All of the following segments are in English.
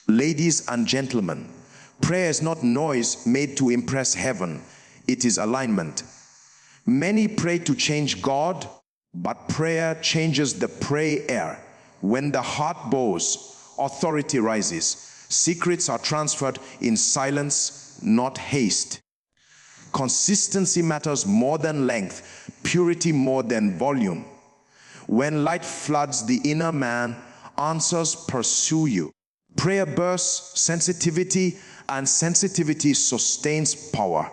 Ladies and gentlemen, prayer is not noise made to impress heaven. It is alignment. Many pray to change God, but prayer changes the prayer. When the heart bows, authority rises. Secrets are transferred in silence, not haste. Consistency matters more than length, purity more than volume. When light floods the inner man, answers pursue you. Prayer bursts sensitivity, and sensitivity sustains power.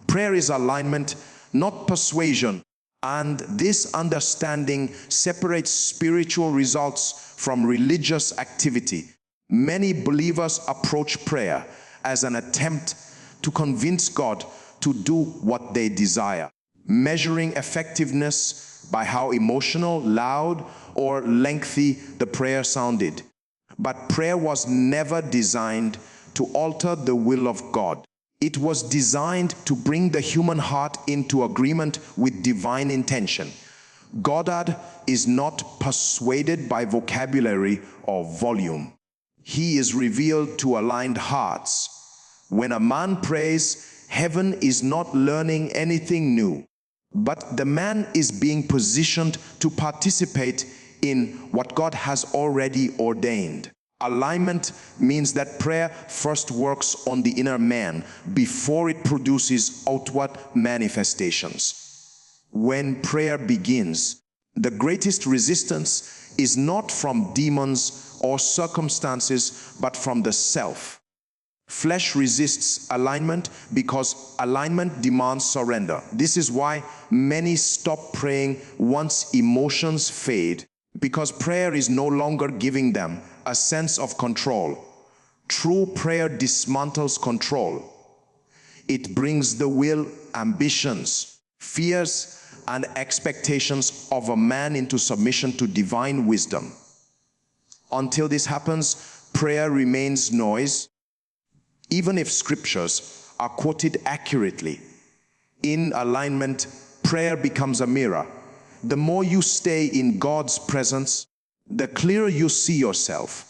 Prayer is alignment, not persuasion, and this understanding separates spiritual results from religious activity. Many believers approach prayer as an attempt to convince God to do what they desire, measuring effectiveness by how emotional, loud, or lengthy the prayer sounded. But prayer was never designed to alter the will of God. It was designed to bring the human heart into agreement with divine intention. God is not persuaded by vocabulary or volume. He is revealed to aligned hearts. When a man prays, heaven is not learning anything new, but the man is being positioned to participate in what God has already ordained. Alignment means that prayer first works on the inner man before it produces outward manifestations. When prayer begins, the greatest resistance is not from demons or circumstances, but from the self. Flesh resists alignment because alignment demands surrender. This is why many stop praying once emotions fade, because prayer is no longer giving them a sense of control. True prayer dismantles control. It brings the will, ambitions, fears, and expectations of a man into submission to divine wisdom. Until this happens, prayer remains noise. Even if scriptures are quoted accurately, in alignment, prayer becomes a mirror. The more you stay in God's presence, the clearer you see yourself.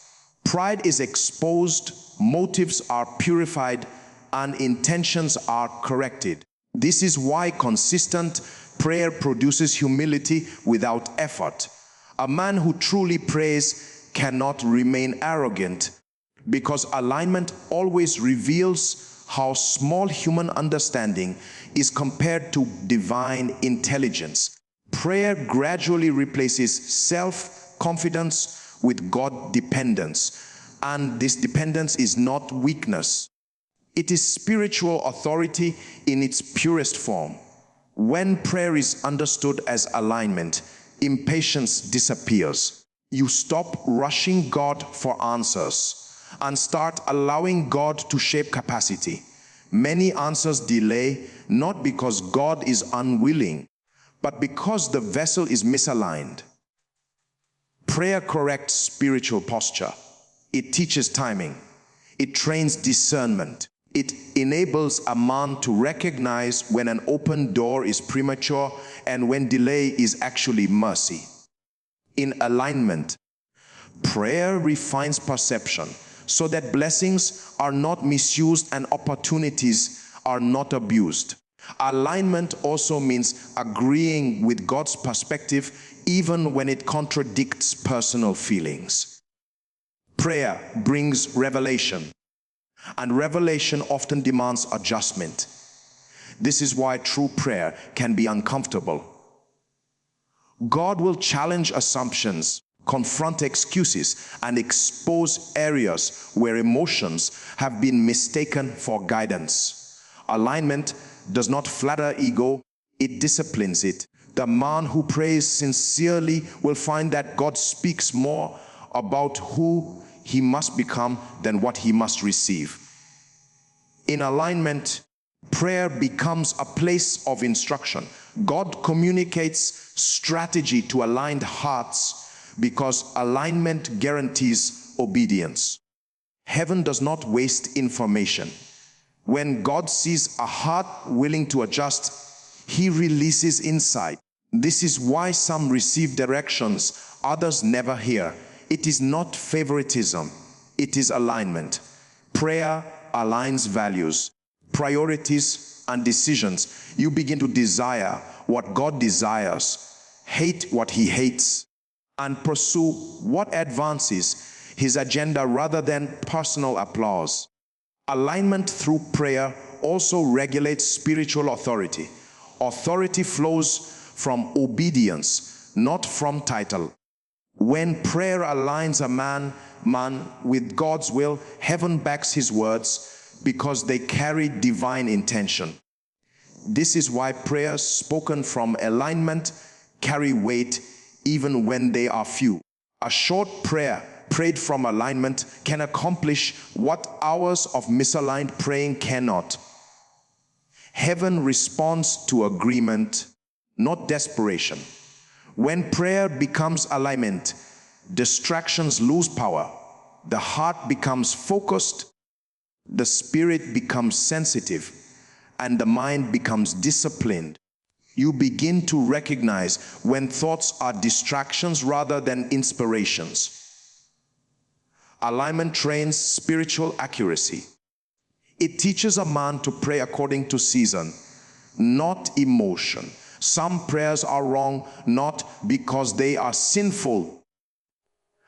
Pride is exposed, motives are purified, and intentions are corrected. This is why consistent prayer produces humility without effort. A man who truly prays cannot remain arrogant, because alignment always reveals how small human understanding is compared to divine intelligence. Prayer gradually replaces self-confidence with God-dependence, and this dependence is not weakness. It is spiritual authority in its purest form. When prayer is understood as alignment, impatience disappears. You stop rushing God for answers and start allowing God to shape capacity. Many answers delay, not because God is unwilling, but because the vessel is misaligned. Prayer corrects spiritual posture. It teaches timing. It trains discernment. It enables a man to recognize when an open door is premature and when delay is actually mercy. In alignment, prayer refines perception so that blessings are not misused and opportunities are not abused. Alignment also means agreeing with God's perspective even when it contradicts personal feelings. Prayer brings revelation, and revelation often demands adjustment. This is why true prayer can be uncomfortable. God will challenge assumptions, confront excuses, and expose areas where emotions have been mistaken for guidance. Alignment does not flatter ego, it disciplines it. The man who prays sincerely will find that God speaks more about who he must become than what he must receive. In alignment, prayer becomes a place of instruction. God communicates strategy to aligned hearts because alignment guarantees obedience. Heaven does not waste information. When God sees a heart willing to adjust, he releases insight. This is why some receive directions others never hear. It is not favoritism. It is alignment. Prayer aligns values, priorities, and decisions. You begin to desire what God desires, hate what He hates, and pursue what advances His agenda rather than personal applause. Alignment through prayer also regulates spiritual authority. Authority flows from obedience, not from title. When prayer aligns a man with God's will, heaven backs his words because they carry divine intention. This is why prayers spoken from alignment carry weight even when they are few. A short prayer prayed from alignment can accomplish what hours of misaligned praying cannot. Heaven responds to agreement, not desperation. When prayer becomes alignment, distractions lose power. The heart becomes focused, the spirit becomes sensitive, and the mind becomes disciplined. You begin to recognize when thoughts are distractions rather than inspirations. Alignment trains spiritual accuracy. It teaches a man to pray according to season, not emotion. Some prayers are wrong not because they are sinful,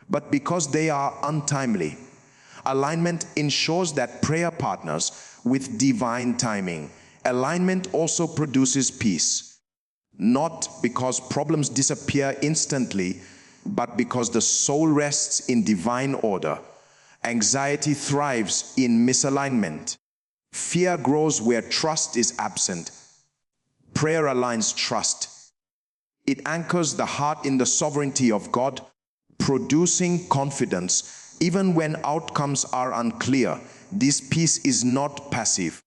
but because they are untimely. Alignment ensures that prayer partners with divine timing. Alignment also produces peace, not because problems disappear instantly, but because the soul rests in divine order. Anxiety thrives in misalignment. Fear grows where trust is absent. Prayer aligns trust. It anchors the heart in the sovereignty of God, producing confidence even when outcomes are unclear. This peace is not passive.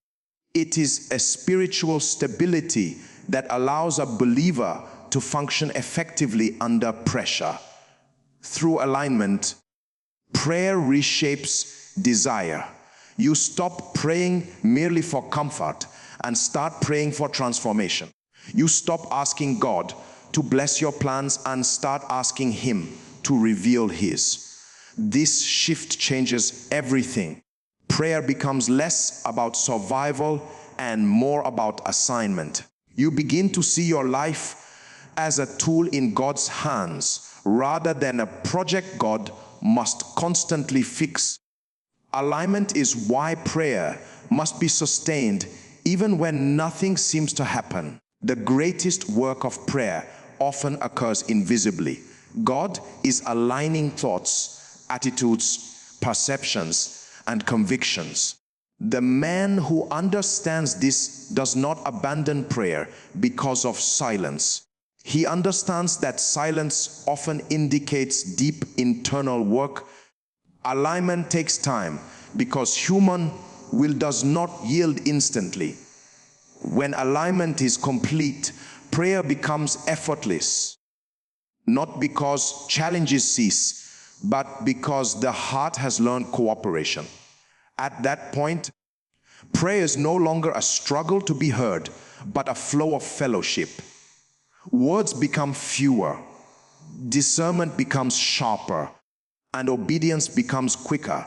It is a spiritual stability that allows a believer to function effectively under pressure. Through alignment, prayer reshapes desire. You stop praying merely for comfort and start praying for transformation. You stop asking God to bless your plans and start asking Him to reveal His. This shift changes everything. Prayer becomes less about survival and more about assignment. You begin to see your life as a tool in God's hands rather than a project God must constantly fix. Alignment is why prayer must be sustained even when nothing seems to happen. The greatest work of prayer often occurs invisibly. God is aligning thoughts, attitudes, perceptions, and convictions. The man who understands this does not abandon prayer because of silence. He understands that silence often indicates deep internal work. Alignment takes time because human will does not yield instantly. When alignment is complete, prayer becomes effortless. Not because challenges cease, but because the heart has learned cooperation. At that point, prayer is no longer a struggle to be heard, but a flow of fellowship. Words become fewer, discernment becomes sharper, and obedience becomes quicker.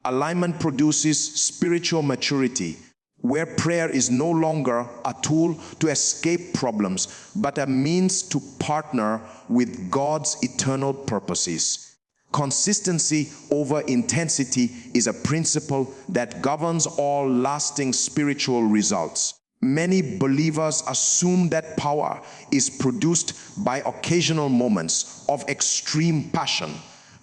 Alignment produces spiritual maturity, where prayer is no longer a tool to escape problems, but a means to partner with God's eternal purposes. Consistency over intensity is a principle that governs all lasting spiritual results. Many believers assume that power is produced by occasional moments of extreme passion,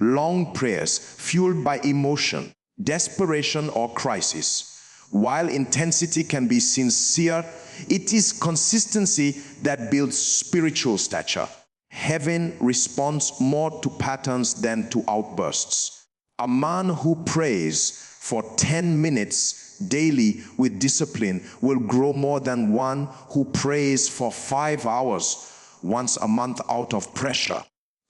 long prayers fueled by emotion, desperation, or crisis. While intensity can be sincere, it is consistency that builds spiritual stature. Heaven responds more to patterns than to outbursts. A man who prays for 10 minutes daily with discipline will grow more than one who prays for 5 hours once a month out of pressure.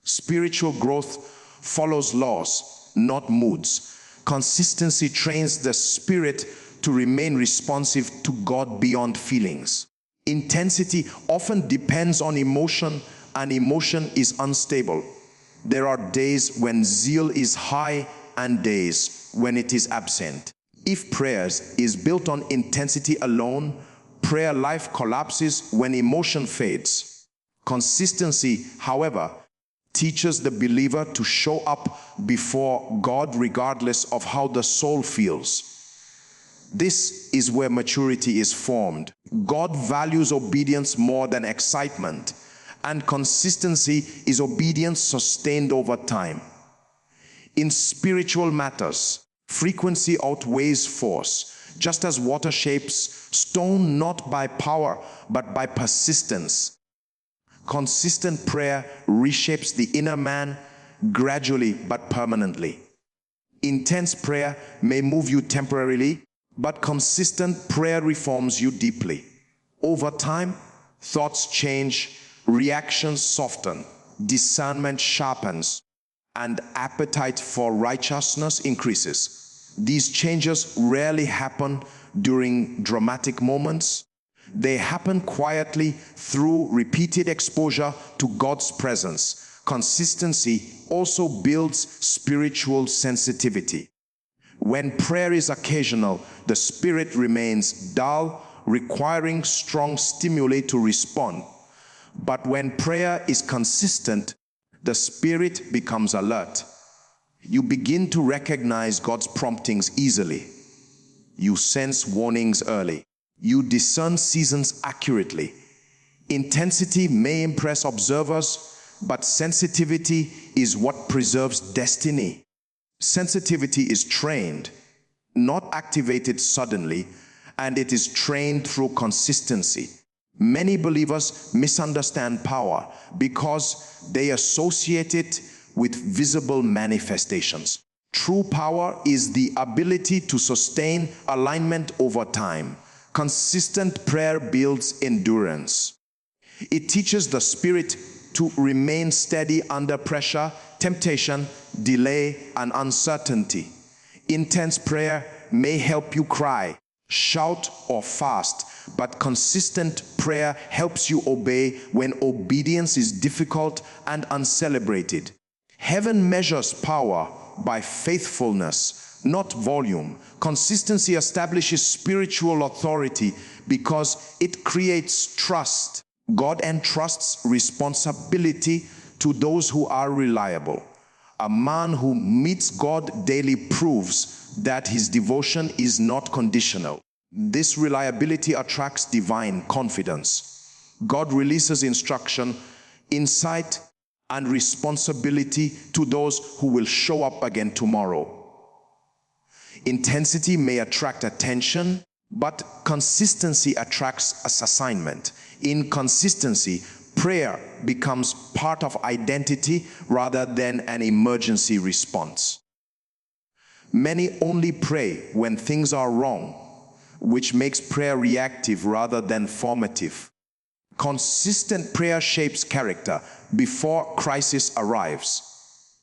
Spiritual growth follows laws, not moods. Consistency trains the spirit to remain responsive to God beyond feelings. Intensity often depends on emotion, and emotion is unstable. There are days when zeal is high and days when it is absent. If prayers is built on intensity alone, prayer life collapses when emotion fades. Consistency, however, teaches the believer to show up before God regardless of how the soul feels. This is where maturity is formed. God values obedience more than excitement, and consistency is obedience sustained over time. In spiritual matters, frequency outweighs force, just as water shapes stone not by power but by persistence. Consistent prayer reshapes the inner man gradually but permanently. Intense prayer may move you temporarily, but consistent prayer reforms you deeply. Over time, thoughts change, reactions soften, discernment sharpens, and appetite for righteousness increases. These changes rarely happen during dramatic moments. They happen quietly through repeated exposure to God's presence. Consistency also builds spiritual sensitivity. When prayer is occasional, the spirit remains dull, requiring strong stimuli to respond. But when prayer is consistent, the spirit becomes alert. You begin to recognize God's promptings easily. You sense warnings early. You discern seasons accurately. Intensity may impress observers, but sensitivity is what preserves destiny. Sensitivity is trained, not activated suddenly, and it is trained through consistency. Many believers misunderstand power because they associate it with visible manifestations. True power is the ability to sustain alignment over time. Consistent prayer builds endurance. It teaches the spirit to remain steady under pressure, temptation, delay, and uncertainty. Intense prayer may help you cry, shout, or fast, but consistent prayer helps you obey when obedience is difficult and uncelebrated. Heaven measures power by faithfulness, not volume. Consistency establishes spiritual authority because it creates trust. God entrusts responsibility to those who are reliable. A man who meets God daily proves that his devotion is not conditional. This reliability attracts divine confidence. God releases instruction, insight, and responsibility to those who will show up again tomorrow. Intensity may attract attention, but consistency attracts assignment. In consistency, prayer becomes part of identity rather than an emergency response. Many only pray when things are wrong, which makes prayer reactive rather than formative. Consistent prayer shapes character before crisis arrives.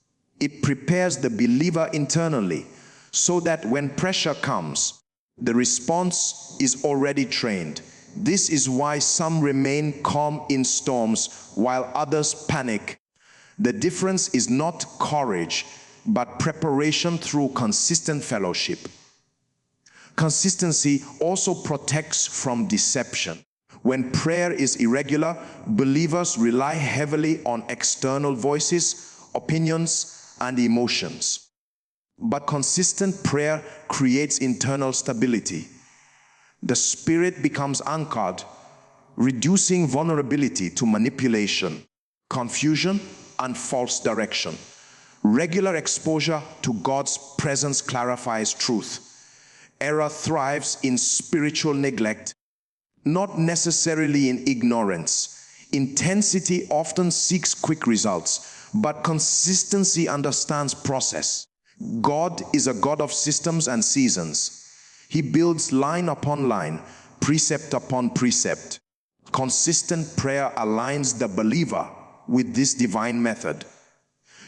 It prepares the believer internally so that when pressure comes, the response is already trained. This is why some remain calm in storms while others panic. The difference is not courage, but preparation through consistent fellowship. Consistency also protects from deception. When prayer is irregular, believers rely heavily on external voices, opinions, and emotions. But consistent prayer creates internal stability. The spirit becomes anchored, reducing vulnerability to manipulation, confusion, and false direction. Regular exposure to God's presence clarifies truth. Error thrives in spiritual neglect, not necessarily in ignorance. Intensity often seeks quick results, but consistency understands process. God is a God of systems and seasons. He builds line upon line, precept upon precept. Consistent prayer aligns the believer with this divine method.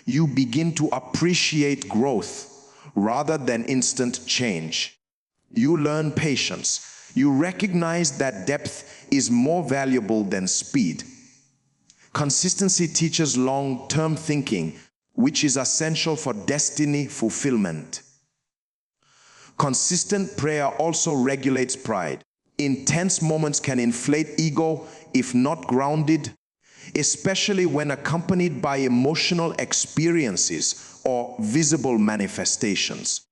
You begin to appreciate growth rather than instant change. You learn patience. You recognize that depth is more valuable than speed. Consistency teaches long-term thinking which is essential for destiny fulfillment. Consistent prayer also regulates pride. Intense moments can inflate ego if not grounded, especially when accompanied by emotional experiences or visible manifestations.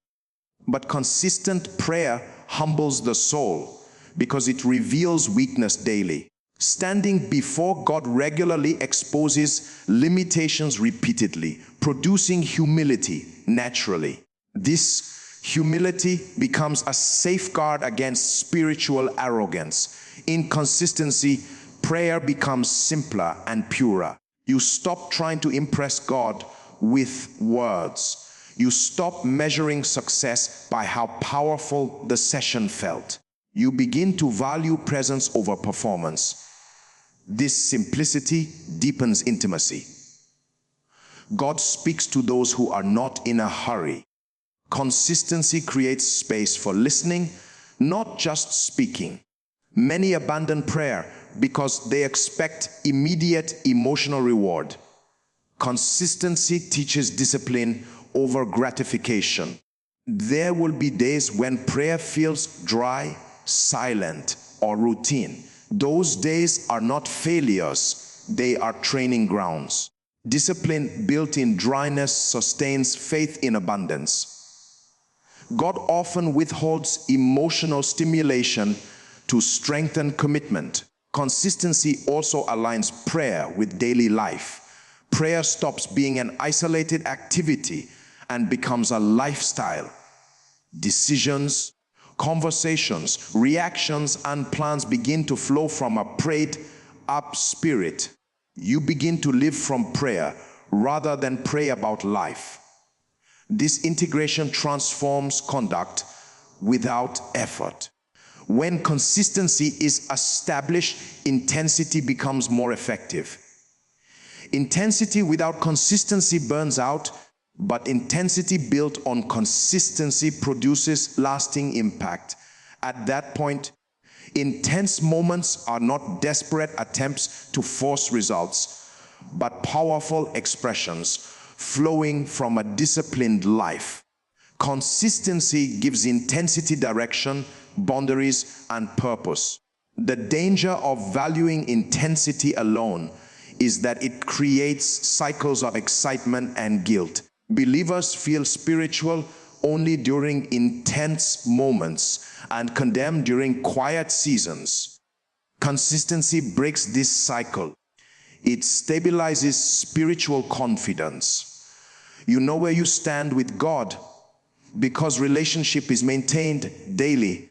But consistent prayer humbles the soul because it reveals weakness daily. Standing before God regularly exposes limitations repeatedly, producing humility naturally. This humility becomes a safeguard against spiritual arrogance. In consistency, prayer becomes simpler and purer. You stop trying to impress God with words. You stop measuring success by how powerful the session felt. You begin to value presence over performance. This simplicity deepens intimacy. God speaks to those who are not in a hurry. Consistency creates space for listening, not just speaking. Many abandon prayer because they expect immediate emotional reward. Consistency teaches discipline over gratification. There will be days when prayer feels dry, silent, or routine. Those days are not failures, they are training grounds. Discipline built in dryness sustains faith in abundance. God often withholds emotional stimulation to strengthen commitment. Consistency also aligns prayer with daily life. Prayer stops being an isolated activity and becomes a lifestyle. Decisions, conversations, reactions, and plans begin to flow from a prayed up spirit. You begin to live from prayer rather than pray about life. This integration transforms conduct without effort. When consistency is established, intensity becomes more effective. Intensity without consistency burns out, but intensity built on consistency produces lasting impact. At that point, intense moments are not desperate attempts to force results, but powerful expressions flowing from a disciplined life. Consistency gives intensity direction, boundaries, and purpose. The danger of valuing intensity alone is that it creates cycles of excitement and guilt. Believers feel spiritual only during intense moments and condemned during quiet seasons. Consistency breaks this cycle. It stabilizes spiritual confidence. You know where you stand with God because relationship is maintained daily,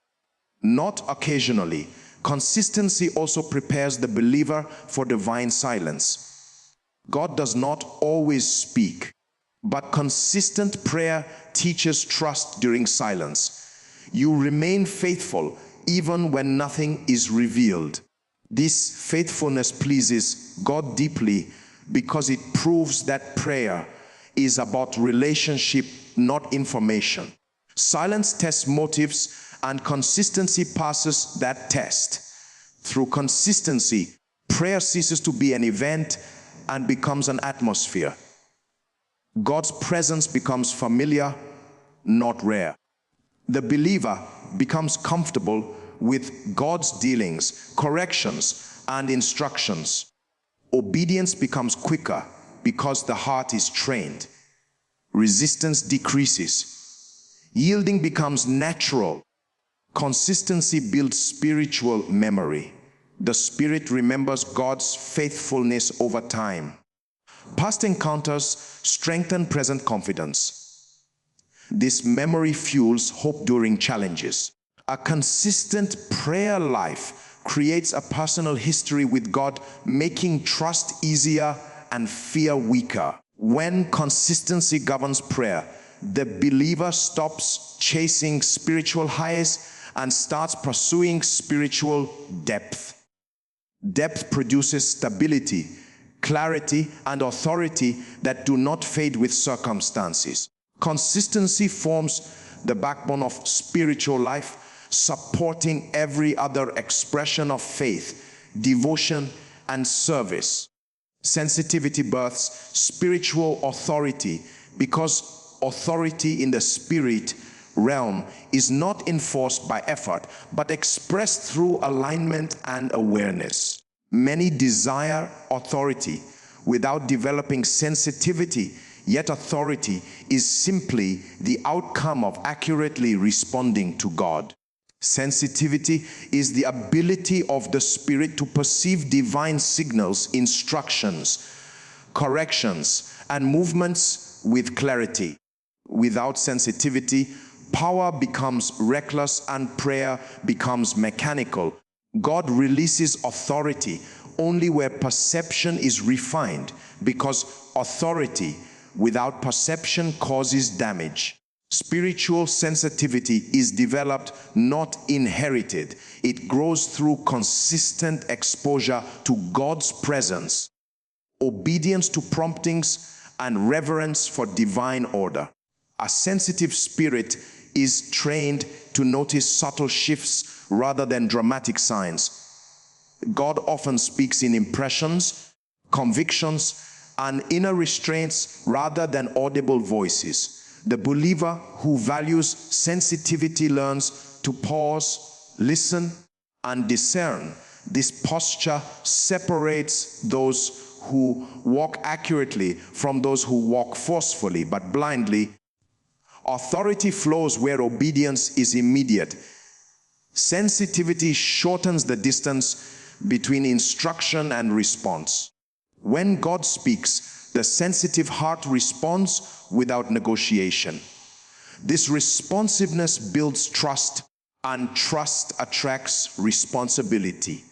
not occasionally. Consistency also prepares the believer for divine silence. God does not always speak, but consistent prayer teaches trust during silence. You remain faithful even when nothing is revealed. This faithfulness pleases God deeply because it proves that prayer is about relationship, not information. Silence tests motives, and consistency passes that test. Through consistency, prayer ceases to be an event and becomes an atmosphere. God's presence becomes familiar, not rare. The believer becomes comfortable with God's dealings, corrections, and instructions. Obedience becomes quicker because the heart is trained. Resistance decreases. Yielding becomes natural. Consistency builds spiritual memory. The Spirit remembers God's faithfulness over time. Past encounters strengthen present confidence. This memory fuels hope during challenges. A consistent prayer life creates a personal history with God, making trust easier and fear weaker. When consistency governs prayer, the believer stops chasing spiritual highs and starts pursuing spiritual depth. Depth produces stability, clarity, and authority that do not fade with circumstances. Consistency forms the backbone of spiritual life, supporting every other expression of faith, devotion, and service. Sensitivity births spiritual authority because authority in the spirit realm is not enforced by effort, but expressed through alignment and awareness. Many desire authority without developing sensitivity, yet authority is simply the outcome of accurately responding to God. Sensitivity is the ability of the Spirit to perceive divine signals, instructions, corrections, and movements with clarity. Without sensitivity, power becomes reckless and prayer becomes mechanical. God releases authority only where perception is refined, because authority without perception causes damage. Spiritual sensitivity is developed, not inherited. It grows through consistent exposure to God's presence, obedience to promptings, and reverence for divine order. A sensitive spirit is trained to notice subtle shifts rather than dramatic signs. God often speaks in impressions, convictions, and inner restraints rather than audible voices. The believer who values sensitivity learns to pause, listen, and discern. This posture separates those who walk accurately from those who walk forcefully but blindly. Authority flows where obedience is immediate. Sensitivity shortens the distance between instruction and response. When God speaks, the sensitive heart responds without negotiation. This responsiveness builds trust, and trust attracts responsibility.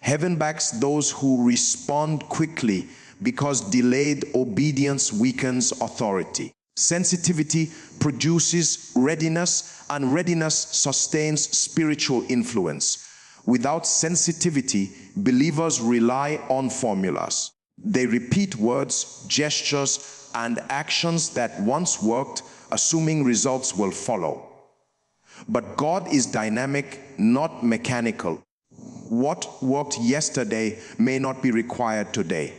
Heaven backs those who respond quickly because delayed obedience weakens authority. Sensitivity produces readiness, and readiness sustains spiritual influence. Without sensitivity, believers rely on formulas. They repeat words, gestures, and actions that once worked, assuming results will follow. But God is dynamic, not mechanical. What worked yesterday may not be required today.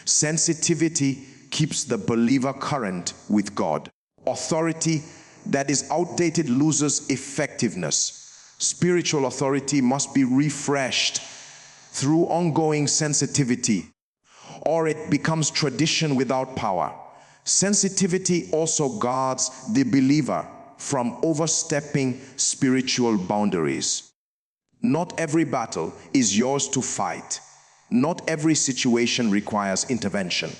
Sensitivity keeps the believer current with God. Authority that is outdated loses effectiveness. Spiritual authority must be refreshed through ongoing sensitivity, or it becomes tradition without power. Sensitivity also guards the believer from overstepping spiritual boundaries. Not every battle is yours to fight. Not every situation requires intervention.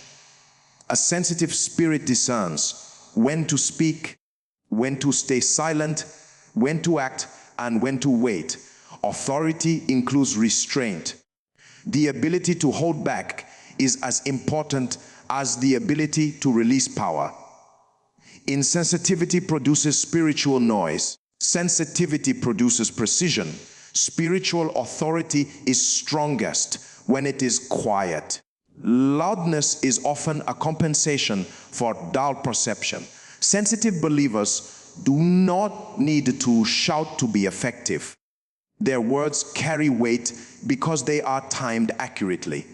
A sensitive spirit discerns when to speak, when to stay silent, when to act, and when to wait. Authority includes restraint. The ability to hold back is as important as the ability to release power. Insensitivity produces spiritual noise. Sensitivity produces precision. Spiritual authority is strongest when it is quiet. Loudness is often a compensation for dull perception. Sensitive believers do not need to shout to be effective. Their words carry weight because they are timed accurately.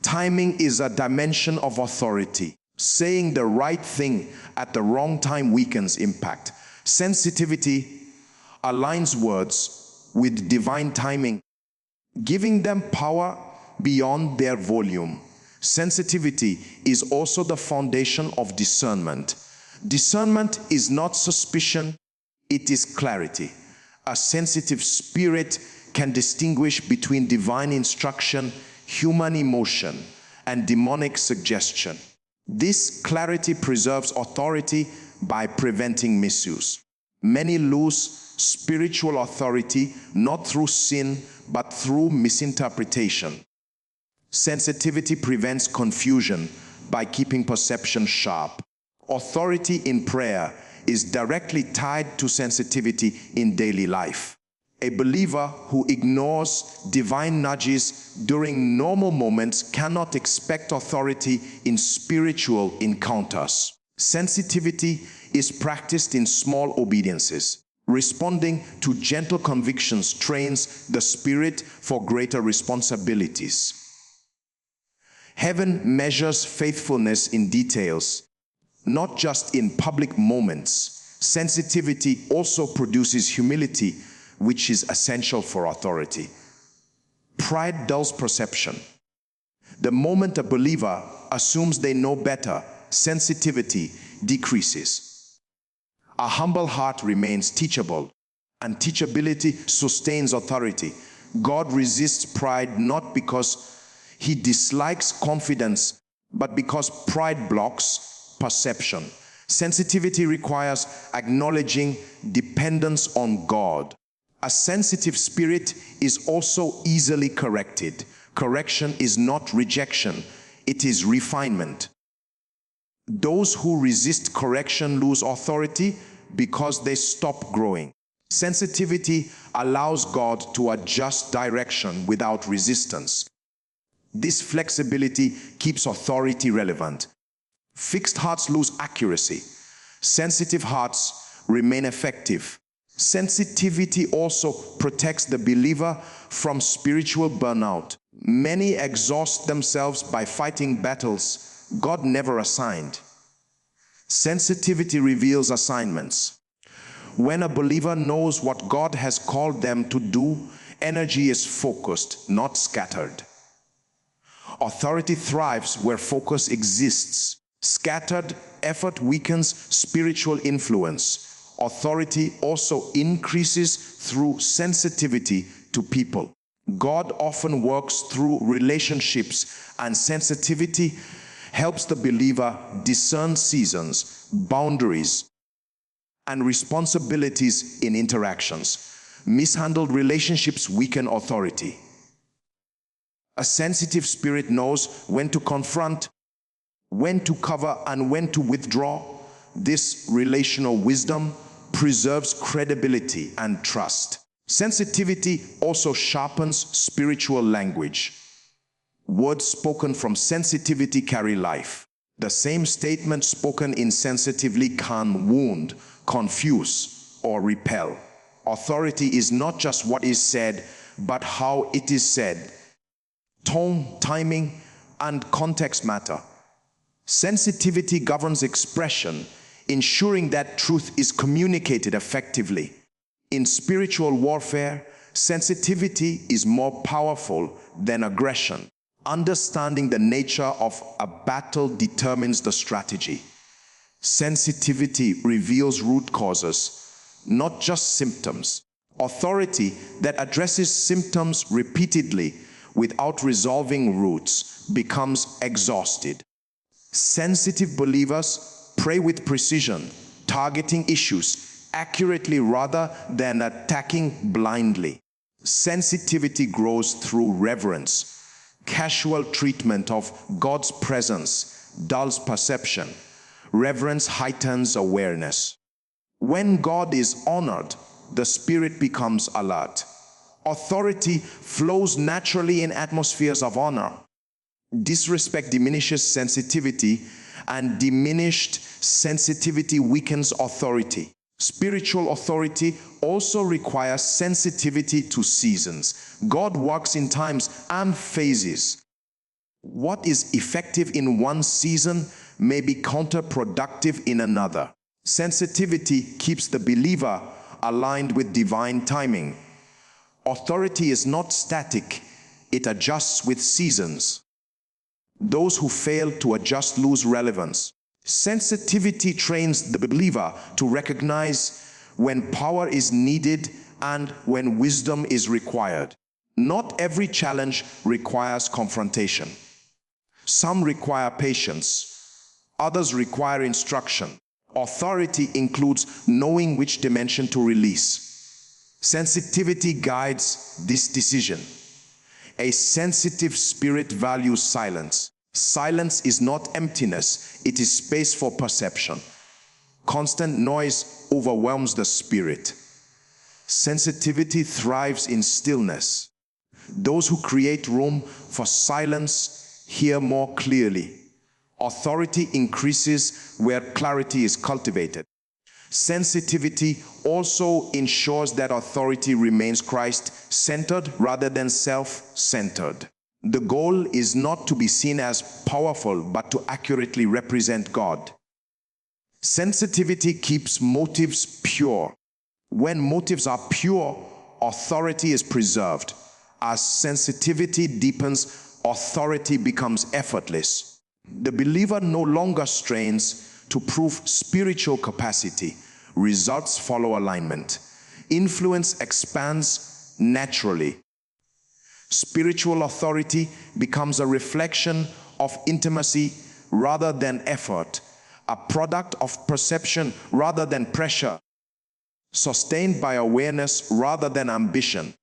Timing is a dimension of authority. Saying the right thing at the wrong time weakens impact. Sensitivity aligns words with divine timing, giving them power beyond their volume. Sensitivity is also the foundation of discernment. Discernment is not suspicion, it is clarity. A sensitive spirit can distinguish between divine instruction, human emotion, and demonic suggestion. This clarity preserves authority by preventing misuse. Many lose spiritual authority not through sin, but through misinterpretation. Sensitivity prevents confusion by keeping perception sharp. Authority in prayer is directly tied to sensitivity in daily life. A believer who ignores divine nudges during normal moments cannot expect authority in spiritual encounters. Sensitivity is practiced in small obediences. Responding to gentle convictions trains the spirit for greater responsibilities. Heaven measures faithfulness in details, not just in public moments. Sensitivity also produces humility, which is essential for authority. Pride dulls perception. The moment a believer assumes they know better, sensitivity decreases. A humble heart remains teachable, and teachability sustains authority. God resists pride not because he dislikes confidence, but because pride blocks perception. Sensitivity requires acknowledging dependence on God. A sensitive spirit is also easily corrected. Correction is not rejection, it is refinement. Those who resist correction lose authority because they stop growing. Sensitivity allows God to adjust direction without resistance. This flexibility keeps authority relevant. Fixed hearts lose accuracy. Sensitive hearts remain effective. Sensitivity also protects the believer from spiritual burnout. Many exhaust themselves by fighting battles God never assigned. Sensitivity reveals assignments. When a believer knows what God has called them to do, energy is focused, not scattered. Authority thrives where focus exists. Scattered effort weakens spiritual influence. Authority also increases through sensitivity to people. God often works through relationships, and sensitivity helps the believer discern seasons, boundaries, and responsibilities in interactions. Mishandled relationships weaken authority. A sensitive spirit knows when to confront, when to cover, and when to withdraw. This relational wisdom preserves credibility and trust. Sensitivity also sharpens spiritual language. Words spoken from sensitivity carry life. The same statement spoken insensitively can wound, confuse, or repel. Authority is not just what is said, but how it is said. Tone, timing, and context matter. Sensitivity governs expression, ensuring that truth is communicated effectively. In spiritual warfare, sensitivity is more powerful than aggression. Understanding the nature of a battle determines the strategy. Sensitivity reveals root causes, not just symptoms. Authority that addresses symptoms repeatedly without resolving roots becomes exhausted. Sensitive believers pray with precision, targeting issues accurately rather than attacking blindly. Sensitivity grows through reverence. Casual treatment of God's presence dulls perception. Reverence heightens awareness. When God is honored, the spirit becomes alert. Authority flows naturally in atmospheres of honor. Disrespect diminishes sensitivity, and diminished sensitivity weakens authority. Spiritual authority also requires sensitivity to seasons. God works in times and phases. What is effective in one season may be counterproductive in another. Sensitivity keeps the believer aligned with divine timing. Authority is not static, it adjusts with seasons. Those who fail to adjust lose relevance. Sensitivity trains the believer to recognize when power is needed and when wisdom is required. Not every challenge requires confrontation. Some require patience, others require instruction. Authority includes knowing which dimension to release. Sensitivity guides this decision. A sensitive spirit values silence. Silence is not emptiness, it is space for perception. Constant noise overwhelms the spirit. Sensitivity thrives in stillness. Those who create room for silence hear more clearly. Authority increases where clarity is cultivated. Sensitivity also ensures that authority remains Christ-centered rather than self-centered. The goal is not to be seen as powerful, but to accurately represent God. Sensitivity keeps motives pure. When motives are pure, authority is preserved. As sensitivity deepens, authority becomes effortless. The believer no longer strains to prove spiritual capacity. Results follow alignment. Influence expands naturally. Spiritual authority becomes a reflection of intimacy rather than effort, a product of perception rather than pressure, sustained by awareness rather than ambition.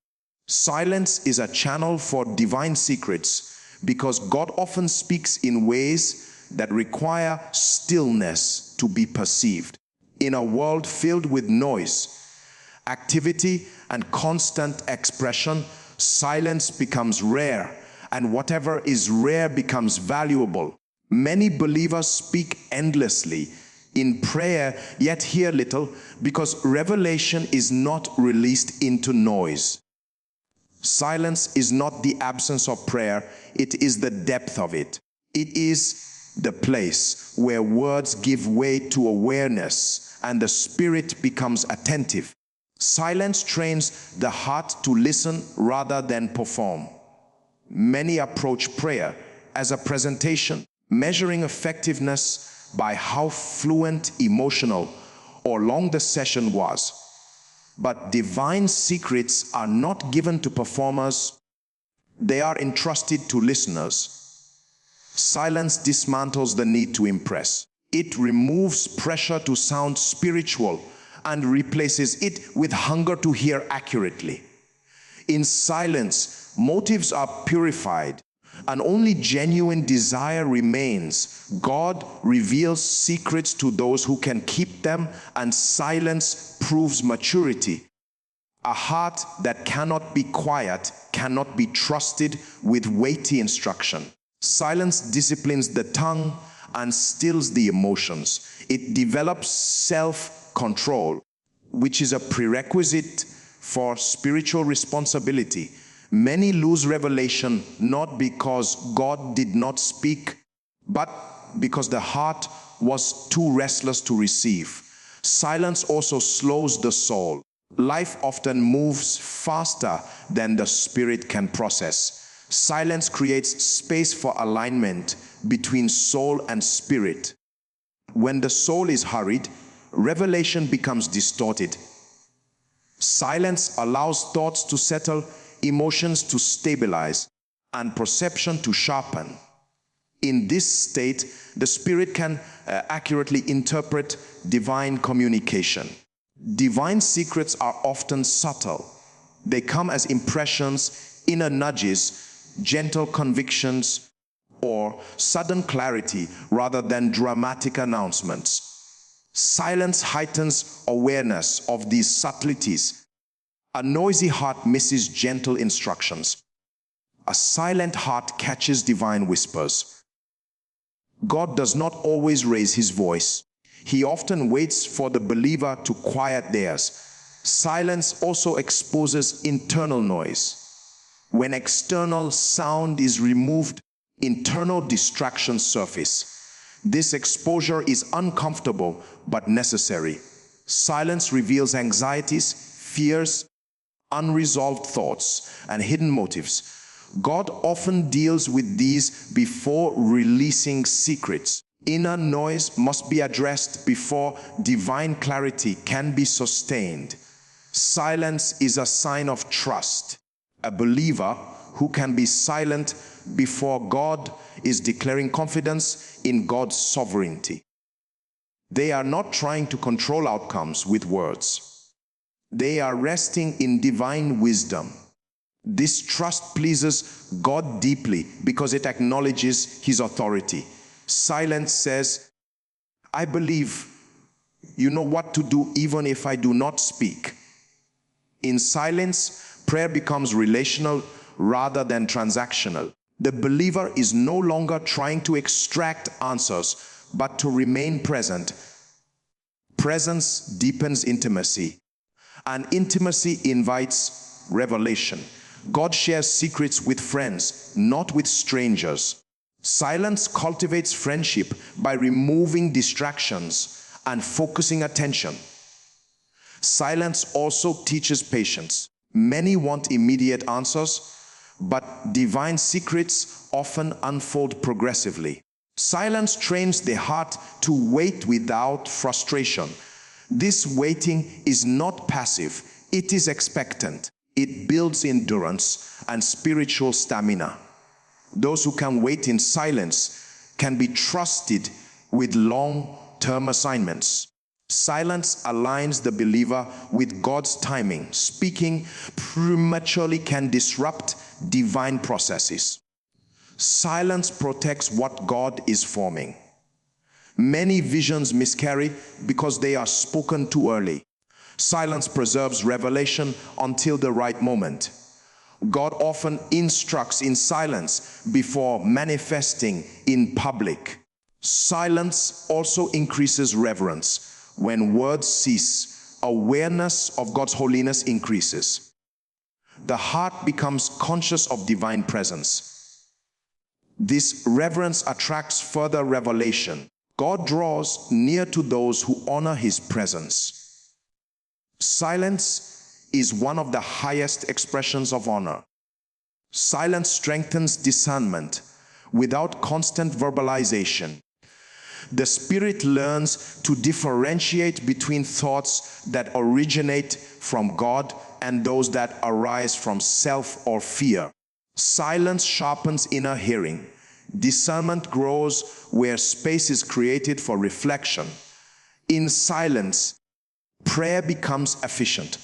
Silence is a channel for divine secrets because God often speaks in ways that require stillness to be perceived. In a world filled with noise, activity, and constant expression, silence becomes rare, and whatever is rare becomes valuable. Many believers speak endlessly in prayer, yet hear little, because revelation is not released into noise. Silence is not the absence of prayer, it is the depth of it. It is the place where words give way to awareness and the spirit becomes attentive. Silence trains the heart to listen rather than perform. Many approach prayer as a presentation, measuring effectiveness by how fluent, emotional, or long the session was. But divine secrets are not given to performers, they are entrusted to listeners. Silence dismantles the need to impress. It removes pressure to sound spiritual and replaces it with hunger to hear accurately. In silence, motives are purified, and only genuine desire remains. God reveals secrets to those who can keep them, and silence proves maturity. A heart that cannot be quiet cannot be trusted with weighty instruction. Silence disciplines the tongue and stills the emotions. It develops self-control, which is a prerequisite for spiritual responsibility. Many lose revelation not because God did not speak, but because the heart was too restless to receive. Silence also slows the soul. Life often moves faster than the spirit can process. Silence creates space for alignment between soul and spirit. When the soul is hurried, revelation becomes distorted. Silence allows thoughts to settle, emotions to stabilize, and perception to sharpen. In this state, the spirit can accurately interpret divine communication. Divine secrets are often subtle. They come as impressions, inner nudges, gentle convictions, or sudden clarity rather than dramatic announcements. Silence heightens awareness of these subtleties. A noisy heart misses gentle instructions. A silent heart catches divine whispers. God does not always raise his voice. He often waits for the believer to quiet theirs. Silence also exposes internal noise. When external sound is removed, internal distractions surface. This exposure is uncomfortable but necessary. Silence reveals anxieties, fears, unresolved thoughts, and hidden motives. God often deals with these before releasing secrets. Inner noise must be addressed before divine clarity can be sustained. Silence is a sign of trust. A believer who can be silent before God is declaring confidence in God's sovereignty. They are not trying to control outcomes with words. They are resting in divine wisdom. This trust pleases God deeply because it acknowledges his authority. Silence says, I believe you know what to do even if I do not speak. In silence, prayer becomes relational rather than transactional. The believer is no longer trying to extract answers, but to remain present. Presence deepens intimacy, and intimacy invites revelation. God shares secrets with friends, not with strangers. Silence cultivates friendship by removing distractions and focusing attention. Silence also teaches patience. Many want immediate answers, but divine secrets often unfold progressively. Silence trains the heart to wait without frustration. This waiting is not passive, it is expectant. It builds endurance and spiritual stamina. Those who can wait in silence can be trusted with long-term assignments. Silence aligns the believer with God's timing. Speaking prematurely can disrupt divine processes. Silence protects what God is forming. Many visions miscarry because they are spoken too early. Silence preserves revelation until the right moment. God often instructs in silence before manifesting in public. Silence also increases reverence. When words cease, awareness of God's holiness increases. The heart becomes conscious of divine presence. This reverence attracts further revelation. God draws near to those who honor his presence. Silence is one of the highest expressions of honor. Silence strengthens discernment without constant verbalization. The spirit learns to differentiate between thoughts that originate from God and those that arise from self or fear. Silence sharpens inner hearing. Discernment grows where space is created for reflection. In silence, prayer becomes efficient.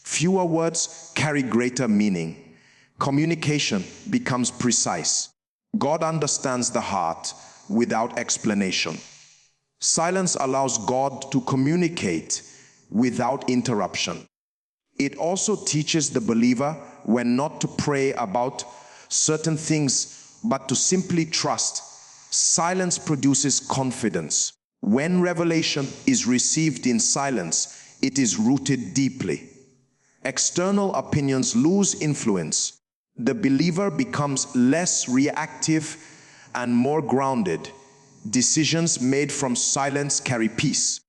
Fewer words carry greater meaning. Communication becomes precise. God understands the heart without explanation. Silence allows God to communicate without interruption. It also teaches the believer when not to pray about certain things, but to simply trust. Silence produces confidence. When revelation is received in silence, it is rooted deeply. External opinions lose influence. The believer becomes less reactive and more grounded. Decisions made from silence carry peace.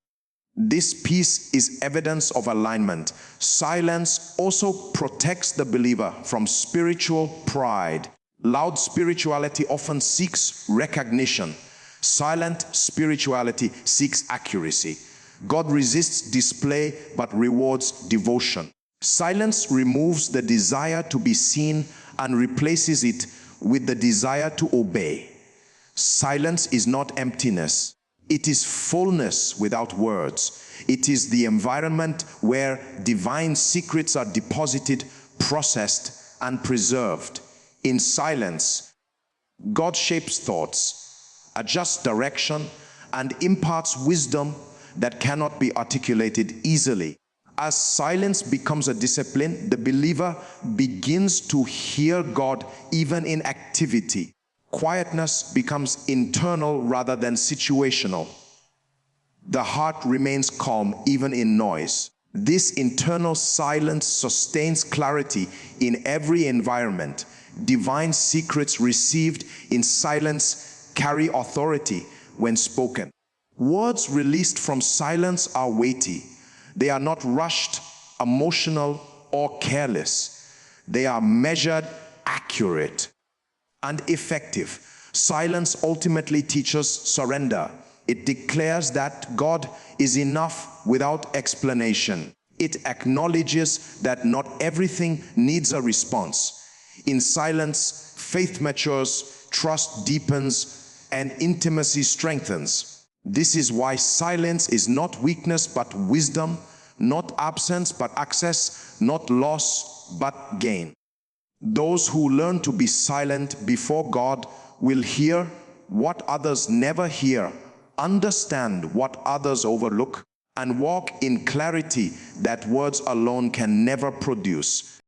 This peace is evidence of alignment. Silence also protects the believer from spiritual pride. Loud spirituality often seeks recognition. Silent spirituality seeks accuracy. God resists display but rewards devotion. Silence removes the desire to be seen and replaces it with the desire to obey. Silence is not emptiness. It is fullness without words. It is the environment where divine secrets are deposited, processed, and preserved. In silence, God shapes thoughts, adjusts direction, and imparts wisdom that cannot be articulated easily. As silence becomes a discipline, the believer begins to hear God even in activity. Quietness becomes internal rather than situational. The heart remains calm even in noise. This internal silence sustains clarity in every environment. Divine secrets received in silence carry authority when spoken. Words released from silence are weighty. They are not rushed, emotional, or careless. They are measured, accurate, and effective. Silence ultimately teaches surrender. It declares that God is enough without explanation. It acknowledges that not everything needs a response. In silence, faith matures, trust deepens, and intimacy strengthens. This is why silence is not weakness but wisdom, not absence but access, not loss but gain. Those who learn to be silent before God will hear what others never hear, understand what others overlook, and walk in clarity that words alone can never produce.